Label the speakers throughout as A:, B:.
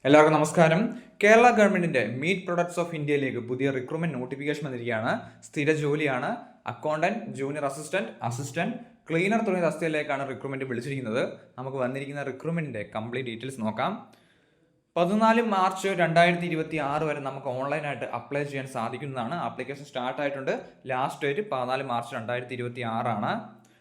A: എല്ലാവർക്കും നമസ്കാരം. കേരള ഗവൺമെന്റിന്റെ മീറ്റ് പ്രൊഡക്ട്സ് ഓഫ് ഇന്ത്യയിലേക്ക് പുതിയ റിക്രൂട്ട്മെന്റ് നോട്ടിഫിക്കേഷൻ വന്നിരിക്കുകയാണ്. സ്ഥിര ജോലിയാണ്. അക്കൗണ്ടന്റ്, ജൂനിയർ അസിസ്റ്റന്റ്, ക്ലീനർ തുടങ്ങിയ തസ്തികയിലേക്കാണ് റിക്രൂട്ട്മെന്റ് വിളിച്ചിരിക്കുന്നത്. നമുക്ക് വന്നിരിക്കുന്ന റിക്രൂട്ട്മെന്റിന്റെ കംപ്ലീറ്റ് ഡീറ്റെയിൽസ് നോക്കാം. 14 മാർച്ച് 2026 വരെ നമുക്ക് ഓൺലൈനായിട്ട് അപ്ലൈ ചെയ്യാൻ സാധിക്കുന്നതാണ്. ആപ്ലിക്കേഷൻ സ്റ്റാർട്ട് ആയിട്ടുണ്ട്. ലാസ്റ്റ് ഡേറ്റ് 14 മാർച്ച് 2026 ആണ്.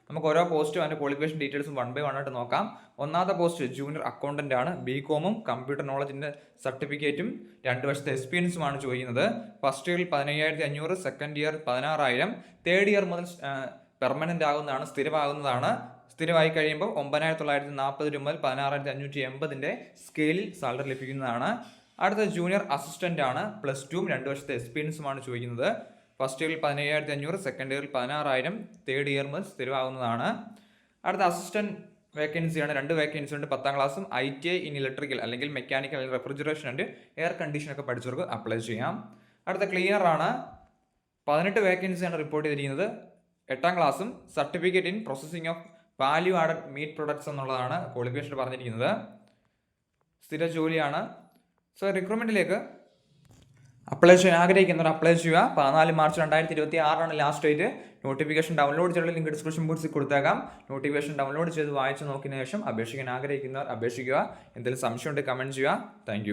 A: നമുക്ക് ഓരോ പോസ്റ്റും അതിൻ്റെ ക്വാളിഫിക്കേഷൻ ഡീറ്റെയിൽസും 1 by 1 ആയിട്ട് നോക്കാം. ഒന്നാമത്തെ പോസ്റ്റ് ജൂനിയർ അക്കൗണ്ടന്റ് ആണ്. ബികോമും കമ്പ്യൂട്ടർ നോളജിന്റെ സർട്ടിഫിക്കറ്റും 2 വർഷത്തെ എക്സ്പീരിയൻസുമാണ് ചോദിക്കുന്നത്. ഫസ്റ്റ് ഇയറിൽ 15,500, സെക്കൻഡ് ഇയർ 16,000, തേർഡ് ഇയർ മുതൽ പെർമനന്റ് ആകുന്നതാണ്, സ്ഥിരമാകുന്നതാണ്. സ്ഥിരമായി കഴിയുമ്പോൾ 9,940 രൂപ മുതൽ 16,580 സ്കെയിലിൽ സാലറി ലഭിക്കുന്നതാണ്. അടുത്ത ജൂനിയർ അസിസ്റ്റന്റ് ആണ്. +2 2 വർഷത്തെ എക്സ്പീരിയൻസുമാണ് ചോദിക്കുന്നത്. ഫസ്റ്റ് ഇയറിൽ 15,500, സെക്കൻഡ് ഇയറിൽ 16,000, തേർഡ് ഇയർ മുതൽ സ്ഥിരമാകുന്നതാണ്. അടുത്ത അസിസ്റ്റന്റ് വേക്കൻസിയാണ്. 2 വേക്കൻസി ഉണ്ട്. 10ാം ക്ലാസ്സും ITI ഇൻ ഇലക്ട്രിക്കൽ അല്ലെങ്കിൽ മെക്കാനിക്കൽ അല്ലെങ്കിൽ റെഫ്രിജറേഷൻ ആൻഡ് എയർ കണ്ടീഷൻ ഒക്കെ പഠിച്ചവർക്ക് അപ്ലൈ ചെയ്യാം. അടുത്ത ക്ലീനർ ആണ്. 18 വേക്കൻസിയാണ് റിപ്പോർട്ട് ചെയ്തിരിക്കുന്നത്. 8ാം ക്ലാസ്സും certificate in processing of value added meet products എന്നുള്ളതാണ് ക്വാളിഫിക്കേഷൻ പറഞ്ഞിരിക്കുന്നത്. സ്ഥിര ജോലിയാണ്. സോ റിക്രൂട്ട്മെന്റിലേക്ക് അപ്ലൈ ചെയ്യാൻ ആഗ്രഹിക്കുന്നവർ അപ്ലൈ ചെയ്യുക. 14 March 2026 last date. Notification download ചെയ്ത ലിങ്ക് ഡിസ്ക്രിപ്ഷൻ ബോക്സിൽ കൊടുത്തേക്കാം. നോട്ടിഫിക്കേഷൻ ഡൗൺലോഡ് ചെയ്ത് വായിച്ച് നോക്കിയതിനു ശേഷം അപേക്ഷിക്കാൻ ആഗ്രഹിക്കുന്നവർ അപേക്ഷിക്കുക. എന്തെങ്കിലും സംശയം ഉണ്ടെങ്കിൽ കമൻറ്റ് ചെയ്യുക. താങ്ക്